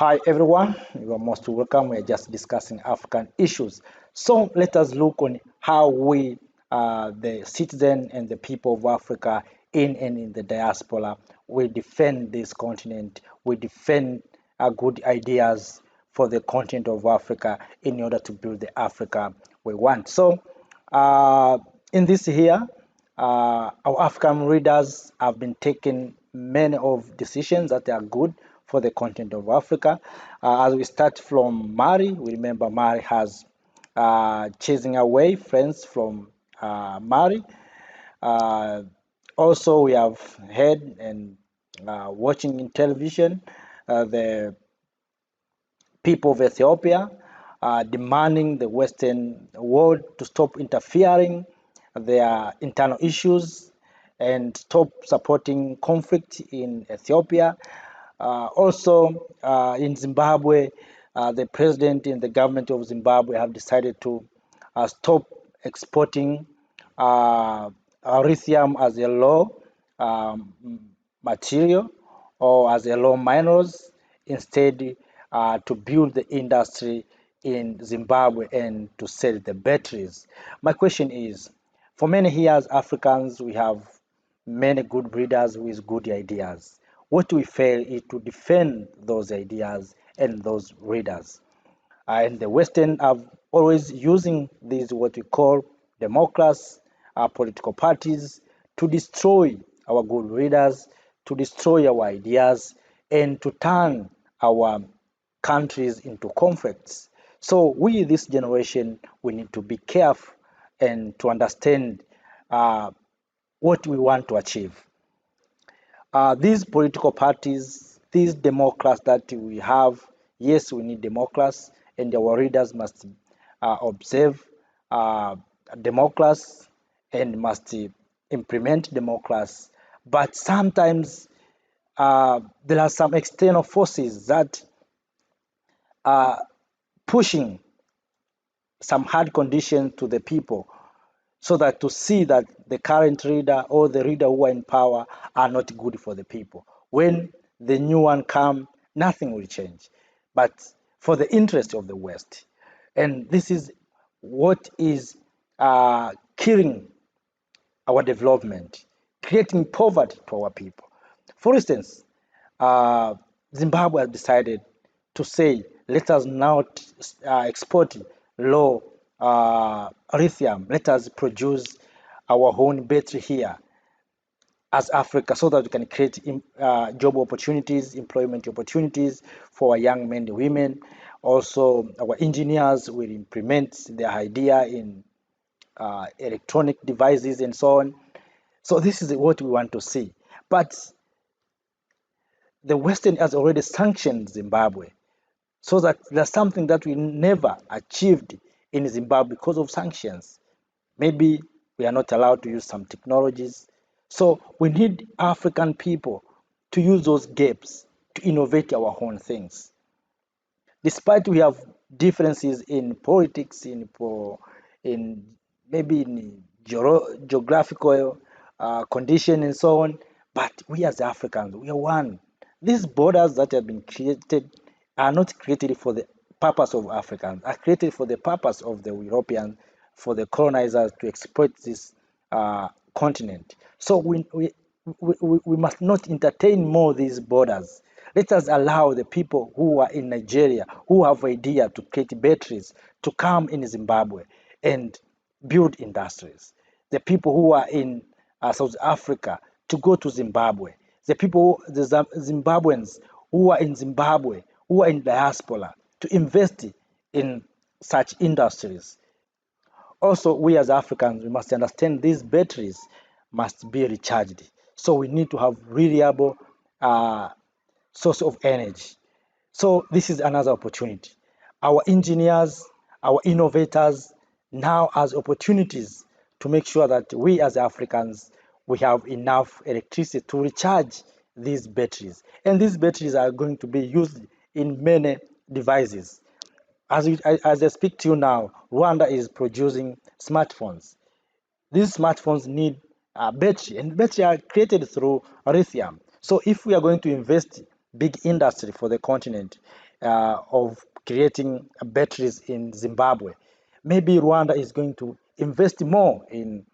Hi everyone, you are most welcome. We are just discussing African issues. So let us look on how we, the citizen and the people of Africa in and in the diaspora, we defend this continent. We defend good ideas for the continent of Africa in order to build the Africa we want. So in this here, our African readers have been taking many of decisions that are good for the continent of Africa. As we start from Mali, we remember Mali has chasing away friends from Mali. Uh, Also, we have heard and watching in television the people of Ethiopia demanding the Western world to stop interfering their internal issues and stop supporting conflict in Ethiopia. Also, in Zimbabwe, the president and the government of Zimbabwe have decided to stop exporting uh, lithium as a raw um, material or as a raw minerals, instead to build the industry in Zimbabwe and to sell the batteries. My question is, for many years, Africans, we have many good breeders with good ideas. What we fail is to defend those ideas and those readers. And the Western are always using these what we call democrats, political parties, to destroy our good readers, to destroy our ideas, and to turn our countries into conflicts. So we, this generation, we need to be careful and to understand uh, what we want to achieve. These political parties, these democrats that we have, yes, we need democrats, and our readers must observe uh, democrats and must implement democrats. But sometimes there are some external forces that are pushing some hard conditions to the people so that to see that the current reader or the reader who are in power are not good for the people. When the new one come, nothing will change, but for the interest of the West. And this is what is killing our development, creating poverty to our people. For instance, uh, Zimbabwe has decided to say, let us not export low lithium. Let us produce our own battery here as Africa so that we can create job opportunities, employment opportunities for our young men and women. Also, our engineers will implement their idea in electronic devices and so on. So this is what we want to see. But the Western has already sanctioned Zimbabwe, so that there's something that we never achieved in Zimbabwe because of sanctions. Maybe we are not allowed to use some technologies. So we need African people to use those gaps to innovate our own things. Despite we have differences in politics, in maybe in geographical condition and so on, but we as Africans, we are one. These borders that have been created are not created for the purpose of Africans, are created for the purpose of the Europeans, for the colonizers to exploit this continent. So we must not entertain more these borders. Let us allow the people who are in Nigeria, who have idea to create batteries, to come in Zimbabwe and build industries. The people who are in South Africa to go to Zimbabwe. The people, the Zimbabweans who are in Zimbabwe, who are in diaspora, to invest in such industries. Also, we as Africans, we must understand these batteries must be recharged. So we need to have reliable source of energy. So this is another opportunity. Our engineers, our innovators now has opportunities to make sure that we as Africans, we have enough electricity to recharge these batteries. And these batteries are going to be used in many devices. As I speak to you now, Rwanda is producing smartphones. These smartphones need a battery, and battery are created through lithium. So if we are going to invest big industry for the continent, of creating batteries in Zimbabwe. Maybe Rwanda is going to invest more in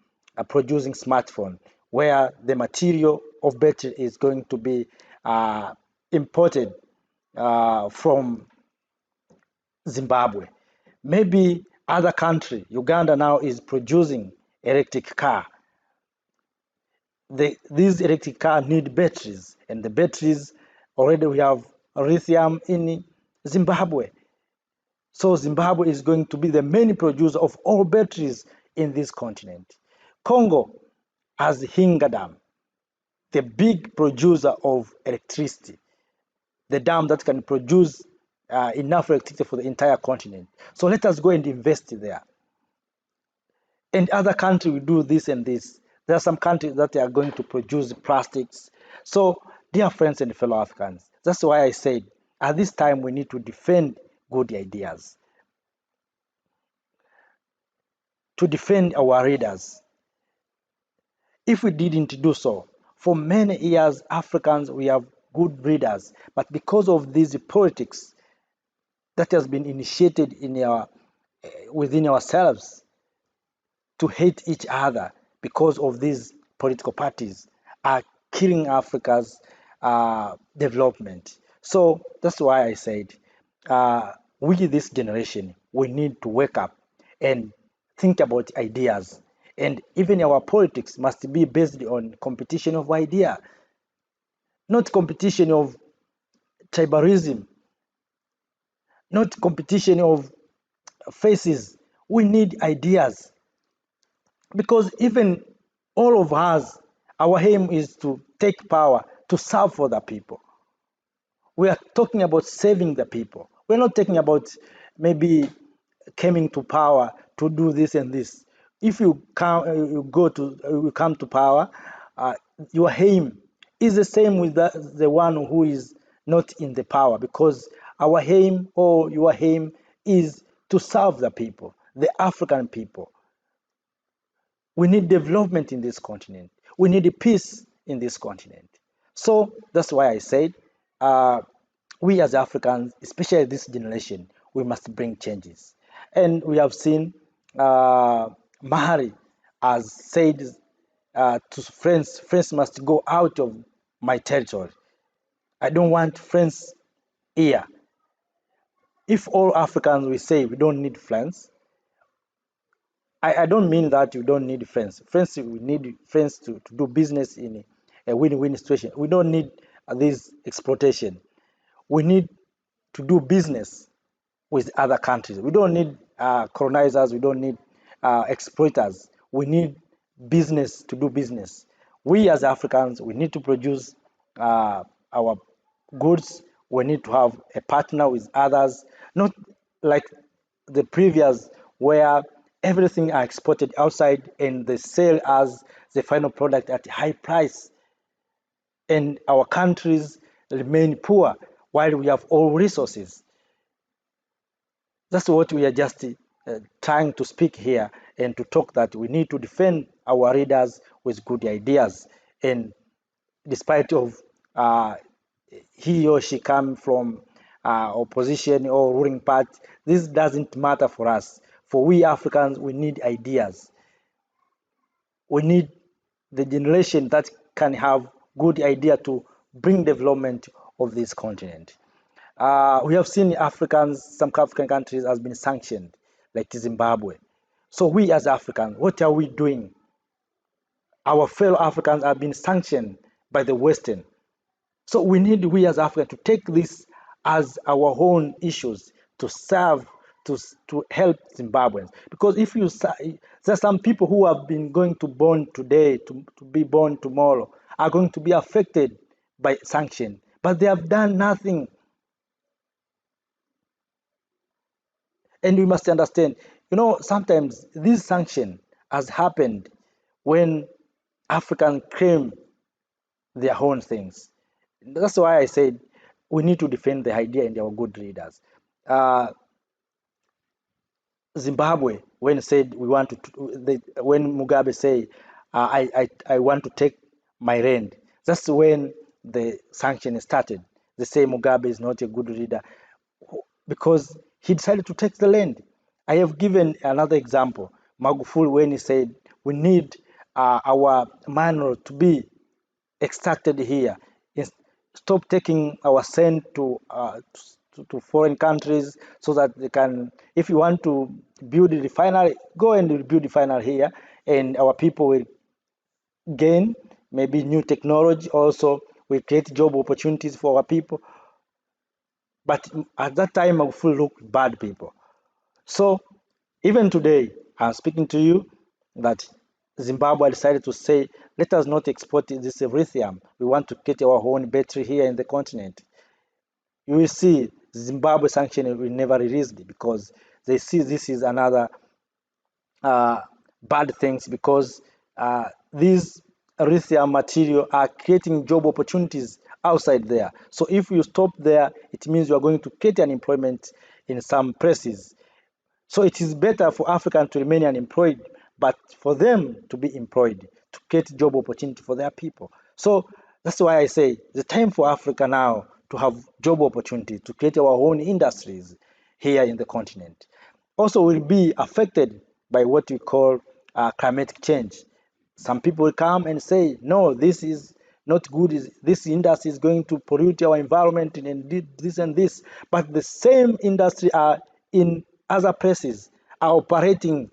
producing smartphone, where the material of battery is going to be imported from Zimbabwe. Maybe other country, Uganda now is producing electric car. These electric cars need batteries, and the batteries already we have lithium in Zimbabwe. So Zimbabwe is going to be the main producer of all batteries in this continent. Congo has Hinga Dam, the big producer of electricity, the dam that can produce enough electricity for the entire continent. So let us go and invest there. And other countries will do this and this. There are some countries that are going to produce plastics. So, dear friends and fellow Africans, that's why I said at this time we need to defend good ideas, to defend our leaders. If we didn't do so, for many years, Africans, we have good leaders, but because of these politics that has been initiated in within ourselves, to hate each other because of these political parties are killing Africa's development. So that's why I said, we, this generation, we need to wake up and think about ideas. And even our politics must be based on competition of idea, not competition of tribalism, not competition of faces. We need ideas. Because even all of us, our aim is to take power to serve for the people. We are talking about saving the people. We're not talking about maybe coming to power to do this and this. If you come to power, your aim is the same with the one who is not in the power, because our aim or your aim is to serve the people, the African people. We need development in this continent. We need peace in this continent. So that's why I said, we as Africans, especially this generation, we must bring changes. And we have seen Mahari has said to friends must go out of my territory. I don't want friends here. If all Africans we say we don't need friends, I don't mean that you don't need friends. Friends, we need friends to do business in a win-win situation. We don't need this exploitation. We need to do business with other countries. We don't need colonizers. We don't need exploiters. We need business to do business. We as Africans, we need to produce our goods. We need to have a partner with others, not like the previous where everything are exported outside and they sell as the final product at a high price, and our countries remain poor while we have all resources. That's what we are just trying to speak here and to talk, that we need to defend our leaders with good ideas. And despite of he or she come from opposition or ruling party, this doesn't matter for us. For we Africans, we need ideas. We need the generation that can have good idea to bring development of this continent. We have seen some African countries has been sanctioned, like Zimbabwe. So we as Africans, what are we doing? Our fellow Africans have been sanctioned by the Western. So we as Africans to take this as our own issues to serve, to help Zimbabweans. Because if you there are some people who have been going to born today, to be born tomorrow, are going to be affected by sanction, but they have done nothing. And we must understand, sometimes this sanction has happened when Africans claim their own things. That's why I said we need to defend the idea and our good leaders. Zimbabwe, when said we want when Mugabe say, I want to take my land, that's when the sanction started. They say Mugabe is not a good leader. because he decided to take the land. I have given another example, Magufuli, when he said we need our mineral to be extracted here. Stop taking our sand to foreign countries so that they can, if you want to build a refinery, go and build a refinery here, and our people will gain maybe new technology also will create job opportunities for our people. But at that time, Magufuli looked bad people. So even today, I'm speaking to you that Zimbabwe decided to say, let us not export this lithium. We want to get our own battery here in the continent. You will see Zimbabwe sanction will never release it because they see this is another bad things because these lithium material are creating job opportunities outside there. So if you stop there, it means you are going to create unemployment in some places. So it is better for Africans to remain unemployed, but for them to be employed, to create job opportunity for their people. So that's why I say the time for Africa now to have job opportunity, to create our own industries here in the continent. Also will be affected by what we call climatic change. Some people will come and say, no, this is not good. This industry is going to pollute our environment and this and this. But the same industry are in other places, are operating,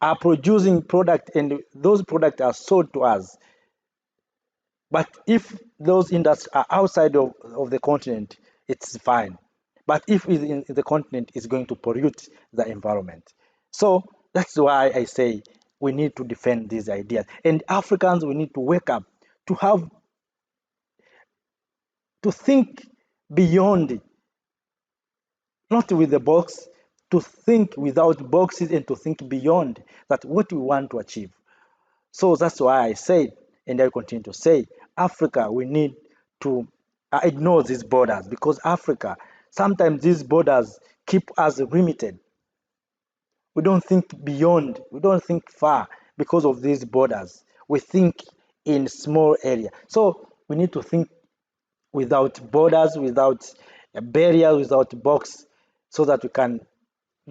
are producing product, and those products are sold to us. But if those industries are outside of the continent, it's fine. But if it's in the continent, it's going to pollute the environment. So that's why I say we need to defend these ideas. And Africans, we need to wake up to have to think beyond, not with the box, to think without boxes and to think beyond that what we want to achieve. So that's why I said, and I continue to say, Africa, we need to ignore these borders because Africa, sometimes these borders keep us limited. We don't think beyond, we don't think far because of these borders. We think in small area. So we need to think without borders, without a barrier, without box, so that we can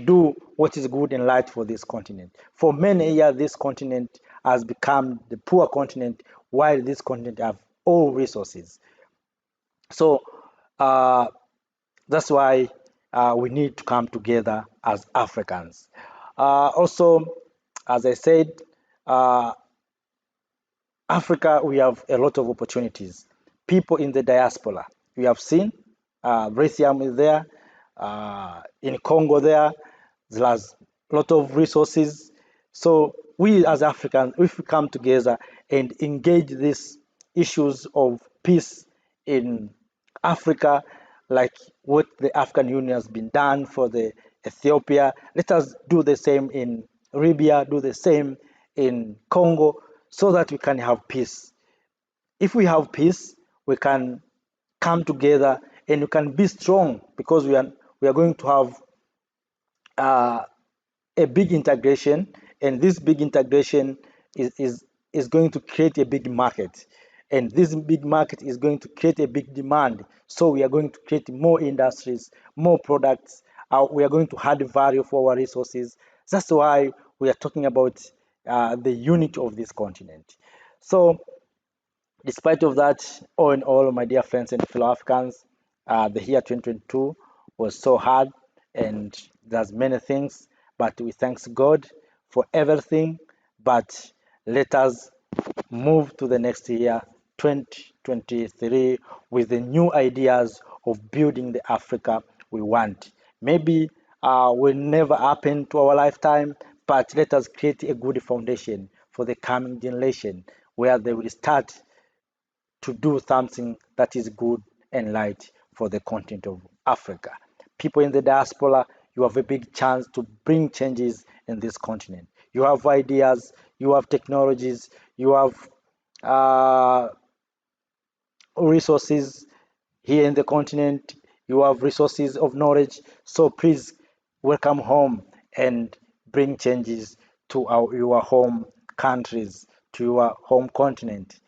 do what is good and right for this continent. For many years, this continent has become the poor continent, while this continent have all resources. So that's why we need to come together as Africans. Also, as I said, uh, Africa, we have a lot of opportunities. People in the diaspora, we have seen lithium is there, in Congo there's a lot of resources. So we as Africans, if we come together and engage these issues of peace in Africa, like what the African Union has been done for the Ethiopia, let us do the same in Libya, do the same in Congo, so that we can have peace. If we have peace, we can come together and we can be strong because we are going to have uh, a big integration, and this big integration is going to create a big market, and this big market is going to create a big demand. So we are going to create more industries, more products. We are going to add value for our resources. That's why we are talking about the unity of this continent. So despite of that, all in all, my dear friends and fellow Africans, the year 2022 was so hard, and there's many things, but we thanks God for everything. But let us move to the next year, 2023, with the new ideas of building the Africa we want. Maybe will never happen to our lifetime, but let us create a good foundation for the coming generation where they will start to do something that is good and right for the continent of Africa. People in the diaspora, you have a big chance to bring changes in this continent. You have ideas, you have technologies, you have uh, resources here in the continent, you have resources of knowledge. So please welcome home and bring changes to your home countries, to your home continent.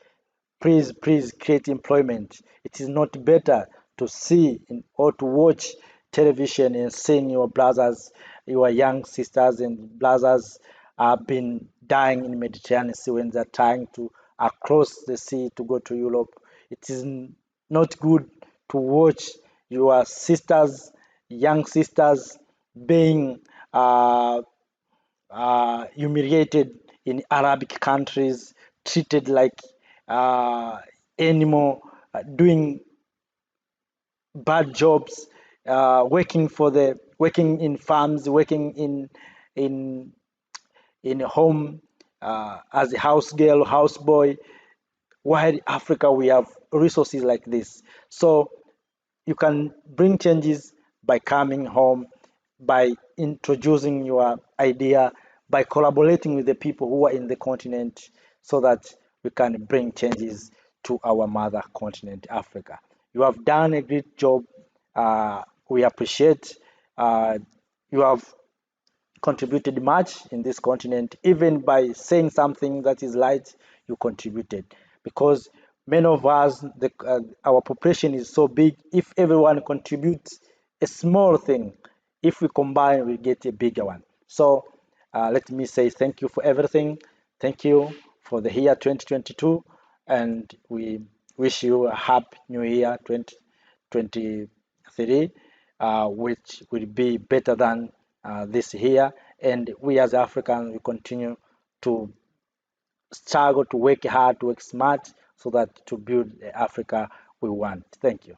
Please create employment. It is not better to see or to watch television and seeing your brothers, your young sisters and brothers have been dying in Mediterranean Sea when they're trying to across the sea to go to Europe. It is not good to watch your sisters, young sisters, being humiliated in Arabic countries, treated like uh, animal, doing bad jobs, working in farms, working in in a home as a house girl, house boy. While Africa we have resources like this, so you can bring changes by coming home, by introducing your idea, by collaborating with the people who are in the continent so that we can bring changes to our mother continent, Africa. You have done a great job. We appreciate. You have contributed much in this continent, even by saying something that is light, you contributed. Because many of us, our population is so big, if everyone contributes a small thing, if we combine, we get a bigger one. So let me say thank you for everything. Thank you for the year 2022, and we wish you a happy new year 2023, which will be better than this year. And we as Africans, we continue to struggle, to work hard, to work smart, so that to build the Africa we want. Thank you.